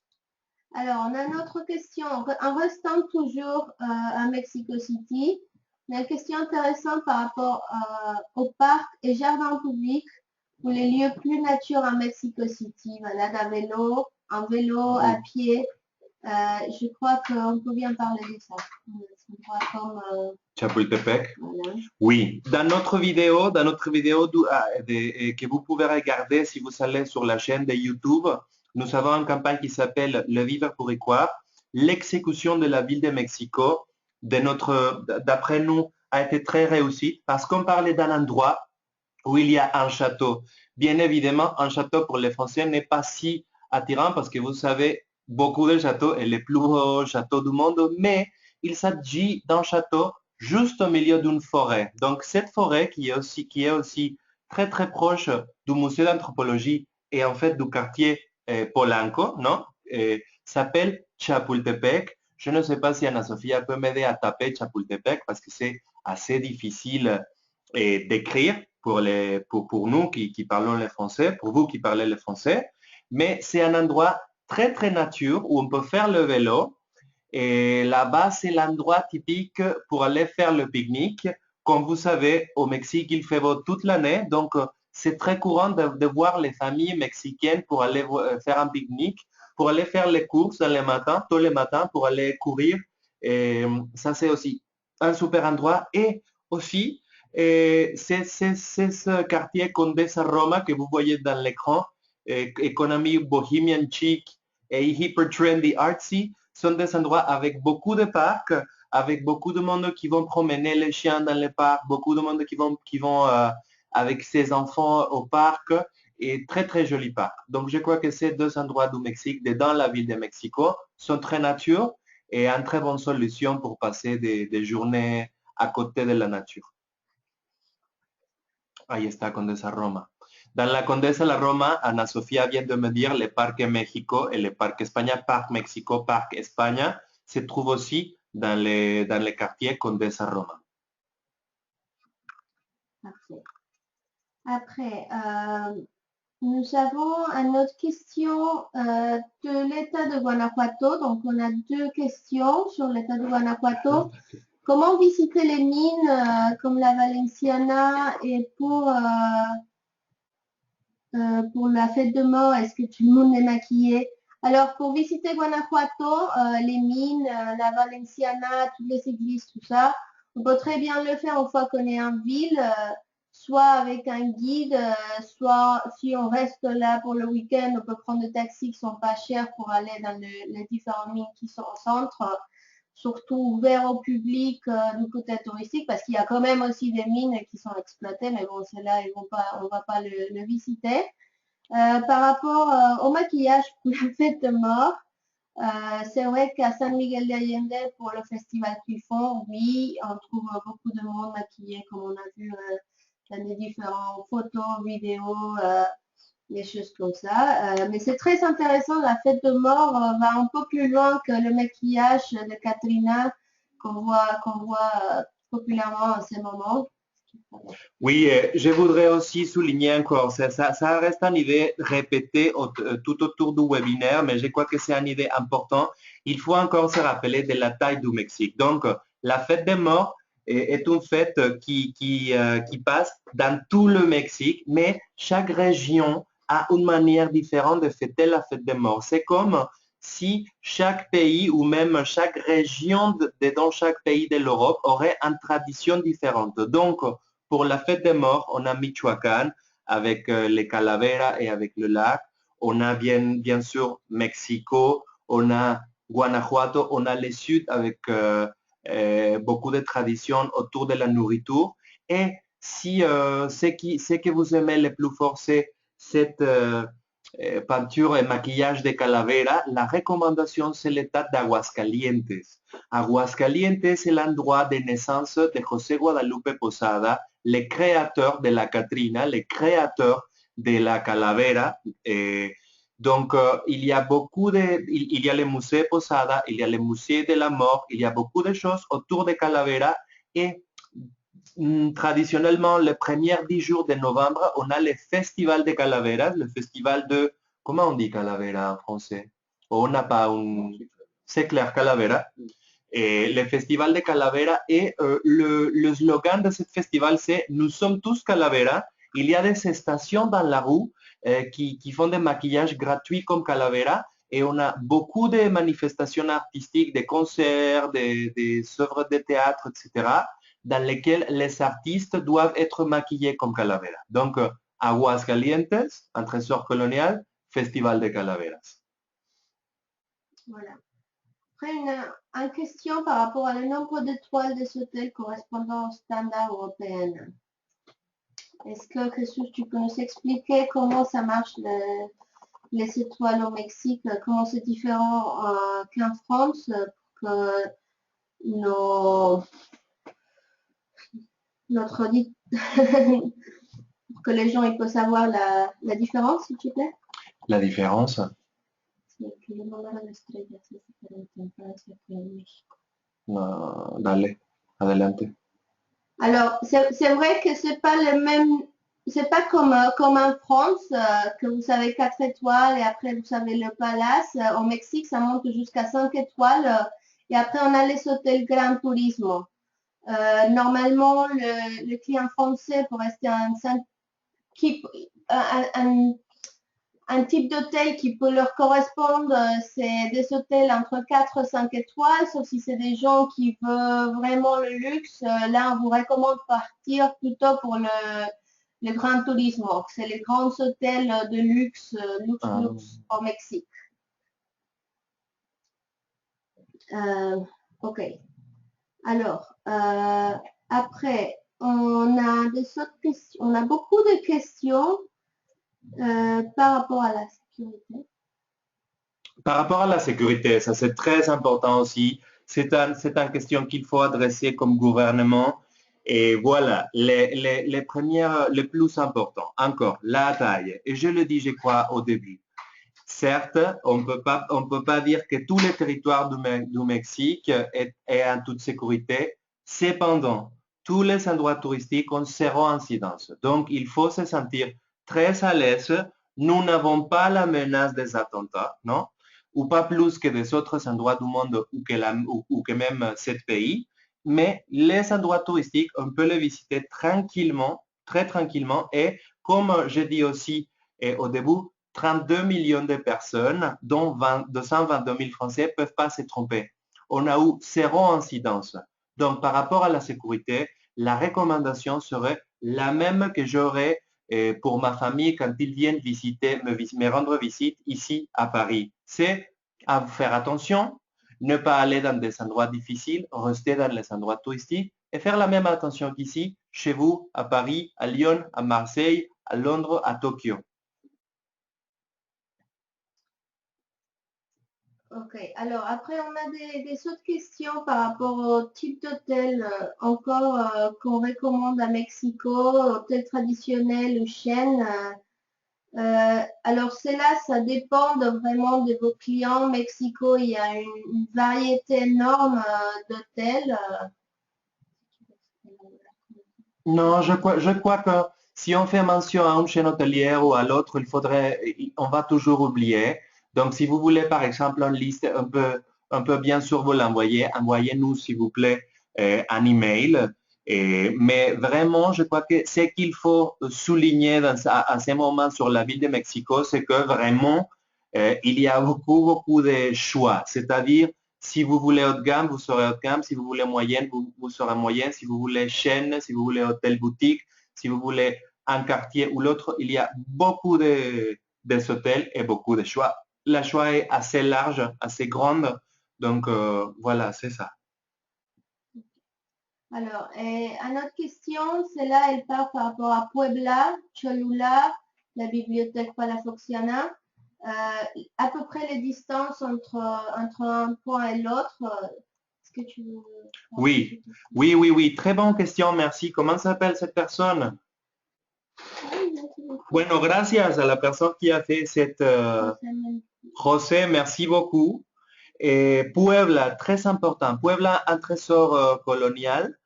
Alors, on a une autre question. En restant toujours à Mexico City, on a une question intéressante par rapport au parc et jardins publics ou les lieux plus nature à Mexico City. Voilà, en vélo, à pied. Je crois qu'on peut bien parler de ça. Chapultepec. Voilà. Oui, dans notre vidéo que vous pouvez regarder si vous allez sur la chaîne de YouTube, nous avons une campagne qui s'appelle Le Vivre pour y croire. L'exécution de la ville de Mexico, d'après nous, a été très réussie parce qu'on parlait d'un endroit où il y a un château. Bien évidemment, un château pour les Français n'est pas si attirant parce que vous savez, beaucoup de châteaux et les plus beaux châteaux du monde, mais il s'agit d'un château juste au milieu d'une forêt. Donc, cette forêt qui est aussi très, très proche du musée d'anthropologie et en fait du quartier Polanco, non? S'appelle Chapultepec. Je ne sais pas si Anna-Sophia peut m'aider à taper Chapultepec parce que c'est assez difficile d'écrire pour nous qui parlons le français, pour vous qui parlez le français. Mais c'est un endroit très, très nature où on peut faire le vélo. Et là-bas, c'est l'endroit typique pour aller faire le pique-nique. Comme vous savez, au Mexique, il fait beau toute l'année. Donc, c'est très courant de voir les familles mexicaines pour aller faire un pique-nique, pour aller faire les courses dans les matins, tôt les matins, pour aller courir. Et ça, c'est aussi un super endroit. Et aussi, c'est ce quartier Condesa Roma que vous voyez dans l'écran, économie bohemian chic et hyper trendy artsy, sont des endroits avec beaucoup de parcs, avec beaucoup de monde qui vont promener les chiens dans les parcs, beaucoup de monde qui vont avec ses enfants au parc et très très jolis parcs. Donc je crois que ces deux endroits du Mexique, dans la ville de Mexico, sont très nature et une très bonne solution pour passer des journées à côté de la nature. Ahí está Condesa Roma. Dans la Condesa la Roma, Ana Sofía vient de me dire le Parque México et le Parque España, Parc Mexico, Parc España, se trouve aussi dans le quartier Condesa Roma. Parfait. Après, nous avons une autre question de l'État de Guanajuato. Donc, on a deux questions sur l'État de Guanajuato. Comment visiter les mines comme la Valenciana et pour la fête de mort, est-ce que tout le monde est maquillé? Alors, pour visiter Guanajuato, les mines, la Valenciana, toutes les églises, tout ça, on peut très bien le faire une fois qu'on est en ville, soit avec un guide, soit si on reste là pour le week-end, on peut prendre des taxis qui sont pas chers pour aller dans les différentes mines qui sont au centre, surtout ouverts au public du côté touristique, parce qu'il y a quand même aussi des mines qui sont exploitées, mais bon, celles-là, on ne va pas le visiter. Par rapport au maquillage pour la fête de mort, c'est vrai qu'à San Miguel de Allende, pour le festival qu'ils font, oui, on trouve beaucoup de monde maquillé, comme on a vu dans les différentes photos, vidéos, des choses comme ça. Mais c'est très intéressant, la fête de mort va un peu plus loin que le maquillage de Katrina qu'on voit populairement en ce moment, Oui, je voudrais aussi souligner encore, ça reste une idée répétée tout autour du webinaire, mais je crois que c'est une idée importante. Il faut encore se rappeler de la taille du Mexique. Donc, la fête des morts est une fête qui passe dans tout le Mexique, mais chaque région a une manière différente de fêter la fête des morts. C'est comme si chaque pays ou même chaque région dans chaque pays de l'Europe aurait une tradition différente. Donc, pour la fête des morts, on a Michoacán avec les calaveras et avec le lac. On a bien sûr Mexico, on a Guanajuato, on a le sud avec beaucoup de traditions autour de la nourriture. Et si ce que vous aimez le plus fort, c'est cette peinture et maquillage de calavera, la recommandation, c'est l'état d'Aguascalientes. Aguascalientes, c'est l'endroit de naissance de José Guadalupe Posada, le créateur de la Catrina, le créateur de la calavera. Donc, il y a il y a le musée Posada, il y a le musée de la mort, il y a beaucoup de choses autour de calavera et traditionnellement, les premiers 10 jours de novembre, on a le festival de calaveras, le festival de, comment on dit calavera en français? On n'a pas un, c'est clair, calavera. Et le festival de calavera et le slogan de ce festival, c'est Nous sommes tous calavera. Il y a des stations dans la rue qui font des maquillages gratuits comme calavera et on a beaucoup de manifestations artistiques, des concerts, des œuvres de théâtre, etc., dans lesquelles les artistes doivent être maquillés comme calavera. Donc, Aguascalientes, un trésor colonial, festival de calaveras. Voilà. Après, une question par rapport à le nombre d'étoiles des hôtels correspondant aux standards européens. Est-ce que, Jesús, tu peux nous expliquer comment ça marche les étoiles au Mexique, comment c'est différent qu'en France, que notre pour que les gens ils peuvent savoir la différence, s'il te plaît. La différence? Dale, adelante. Alors, c'est vrai que c'est pas le même, c'est pas comme en France, que vous savez 4 étoiles et après vous savez le palace. Au Mexique, ça monte jusqu'à 5 étoiles et après on a les hôtels Gran Turismo. Normalement, le client français pour rester un type d'hôtel qui peut leur correspondre, c'est des hôtels entre 4 et 5 étoiles, sauf si c'est des gens qui veulent vraiment le luxe. Là, on vous recommande partir plutôt pour le Gran Turismo. C'est les grands hôtels de luxe, luxe au Mexique. Ok. Alors, après, on a on a beaucoup de questions par rapport à la sécurité. Par rapport à la sécurité, ça c'est très important aussi. C'est une question qu'il faut adresser comme gouvernement. Et voilà, les premières, les plus importants, encore, la taille. Et je le dis, je crois, au début. Certes, on ne peut pas dire que tout le territoire du Mexique est en toute sécurité. Cependant, tous les endroits touristiques ont zéro incidence. Donc, il faut se sentir très à l'aise. Nous n'avons pas la menace des attentats, non? Ou pas plus que des autres endroits du monde ou que même ce pays. Mais les endroits touristiques, on peut les visiter tranquillement, très tranquillement. Et comme je dis aussi au début, 32 millions de personnes, dont 222 000 Français, ne peuvent pas se tromper. On a eu zéro incidence. Donc, par rapport à la sécurité, la recommandation serait la même que j'aurais pour ma famille quand ils viennent me rendre visite ici à Paris. C'est à faire attention, ne pas aller dans des endroits difficiles, rester dans les endroits touristiques et faire la même attention qu'ici, chez vous, à Paris, à Lyon, à Marseille, à Londres, à Tokyo. Ok, alors après on a des autres questions par rapport au type d'hôtel encore qu'on recommande à Mexico, hôtel traditionnel ou chaîne. Alors cela, ça dépend vraiment de vos clients. Mexico, il y a une variété énorme d'hôtels. Non, je crois que si on fait mention à une chaîne hôtelière ou à l'autre, on va toujours oublier. Donc, si vous voulez, par exemple, une liste un peu bien sûr, vous l'envoyez, envoyez-nous, s'il vous plaît, un email. Mais vraiment, je crois que ce qu'il faut souligner à ce moment sur la ville de Mexico, c'est que vraiment, il y a beaucoup de choix. C'est-à-dire, si vous voulez haut de gamme, vous serez haut de gamme. Si vous voulez moyenne, vous serez moyenne. Si vous voulez chaîne, si vous voulez hôtel boutique, si vous voulez un quartier ou l'autre, il y a beaucoup des hôtels et beaucoup de choix. Le choix est assez large, assez grande. Donc, voilà, c'est ça. Alors, une autre question, celle-là, elle part par rapport à Puebla, Cholula, la bibliothèque Palafoxiana. À peu près les distances entre un point et l'autre. Est-ce que tu veux... Oui. Très bonne question, merci. Comment s'appelle cette personne? Bueno, gracias a la personne qui a fait cette... José, merci beaucoup. Puebla, très important. Puebla, un trésor colonial.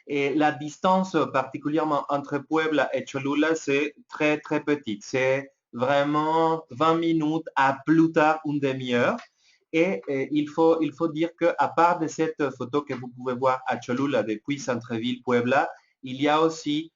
Et la distance particulièrement entre Puebla et Cholula, c'est très petite. C'est vraiment 20 minutes à plus tard une demi-heure. Et il faut dire qu'à part de cette photo que vous pouvez voir à Cholula depuis centre-ville Puebla, il y a aussi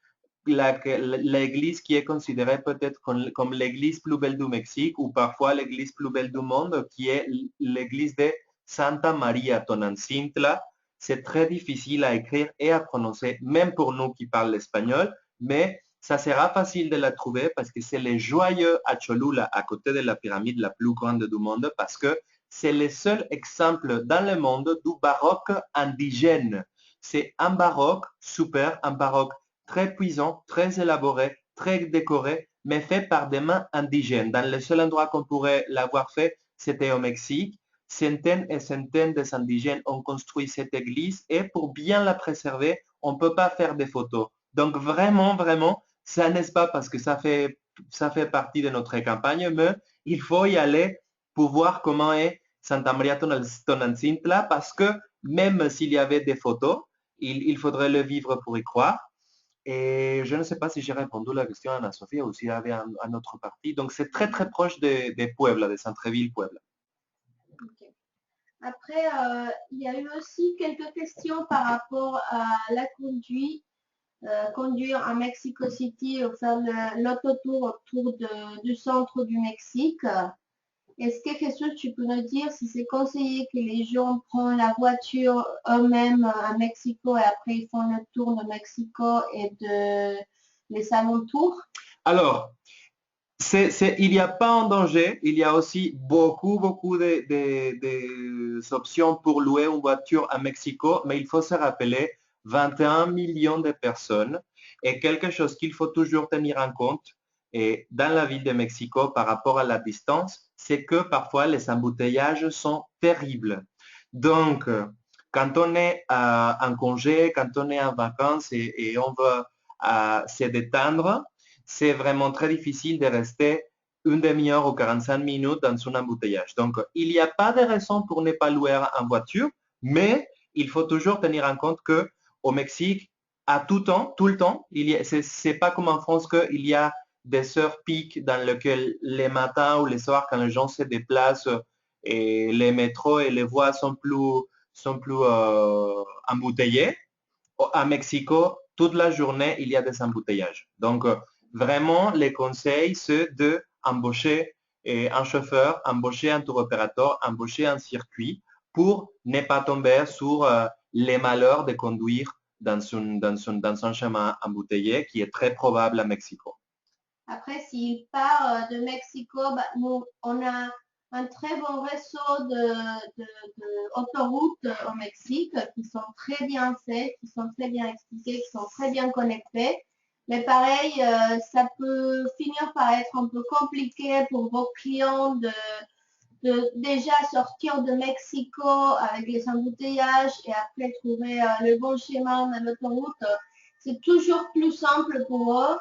l'église qui est considérée peut-être comme l'église plus belle du Mexique ou parfois l'église plus belle du monde, qui est l'église de Santa María Tonancintla. C'est très difficile à écrire et à prononcer, même pour nous qui parlent l'espagnol, mais ça sera facile de la trouver parce que c'est le joyeux à Cholula, à côté de la pyramide la plus grande du monde, parce que c'est le seul exemple dans le monde du baroque indigène. C'est un baroque super, un baroque très puissant, très élaboré, très décoré, mais fait par des mains indigènes. Dans le seul endroit qu'on pourrait l'avoir fait, c'était au Mexique. Centaines et centaines d'indigènes ont construit cette église et pour bien la préserver, on ne peut pas faire des photos. Donc vraiment, ça n'est pas parce que ça fait partie de notre campagne, mais il faut y aller pour voir comment est Santa María Tonancintla parce que même s'il y avait des photos, il faudrait le vivre pour y croire. Et je ne sais pas si j'ai répondu à la question à Anna-Sophie ou s'il y avait un autre parti. Donc, c'est très proche de Puebla, de centre-ville Puebla. Okay. Après, il y a eu aussi quelques questions par rapport à la conduite. Conduire à Mexico City, faire l'autotour autour du centre du Mexique. Est-ce que Jesus, tu peux nous dire si c'est conseillé que les gens prennent la voiture eux-mêmes à Mexico et après ils font le tour de Mexico et de les alentours? Alors, il n'y a pas un danger, il y a aussi beaucoup d'options pour louer une voiture à Mexico, mais il faut se rappeler 21 millions de personnes et quelque chose qu'il faut toujours tenir en compte et dans la ville de Mexico par rapport à la distance, c'est que parfois les embouteillages sont terribles. Donc, quand on est en congé, quand on est en vacances et on veut se détendre, c'est vraiment très difficile de rester une demi-heure ou 45 minutes dans un embouteillage. Donc, il n'y a pas de raison pour ne pas louer en voiture, mais il faut toujours tenir en compte que au Mexique, à tout le temps, c'est pas comme en France qu'il y a des heures pics dans lesquelles les matins ou les soirs, quand les gens se déplacent et les métros et les voies sont plus embouteillés. À Mexico, toute la journée, il y a des embouteillages. Donc, vraiment, les conseils, c'est d'embaucher un chauffeur, embaucher un tour opérateur, embaucher un circuit pour ne pas tomber sur les malheurs de conduire dans un chemin embouteillé qui est très probable à Mexico. Après, s'il part de Mexico, bah, nous, on a un très bon réseau d'autoroutes au Mexique qui sont très bien faits, qui sont très bien expliqués, qui sont très bien connectés. Mais pareil, ça peut finir par être un peu compliqué pour vos clients de déjà sortir de Mexico avec les embouteillages et après trouver le bon chemin dans l'autoroute. C'est toujours plus simple pour eux,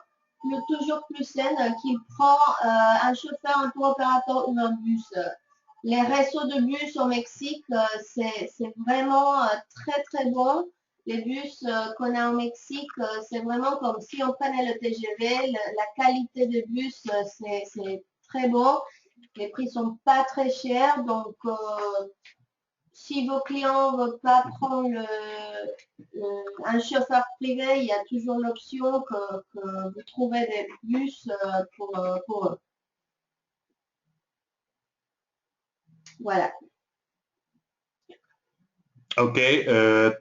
toujours plus sain qu'ils prennent un chauffeur, un tour opérateur ou un bus. Les réseaux de bus au Mexique, c'est vraiment très bon. les bus qu'on a au Mexique, c'est vraiment comme si on prenait le TGV. La qualité de bus, c'est très bon. Les prix sont pas très chers. Donc, si vos clients ne veulent pas prendre un chauffeur privé, il y a toujours l'option que vous trouvez des bus pour eux. Voilà. Ok,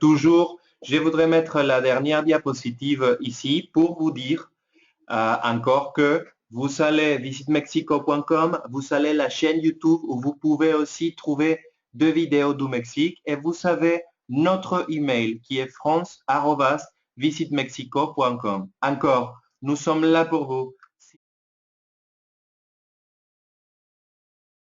toujours, je voudrais mettre la dernière diapositive ici pour vous dire encore que vous allez visitmexico.com, vous allez la chaîne YouTube où vous pouvez aussi trouver 2 vidéos du Mexique et vous avez notre email qui est france@visitmexico.com. Encore, nous sommes là pour vous.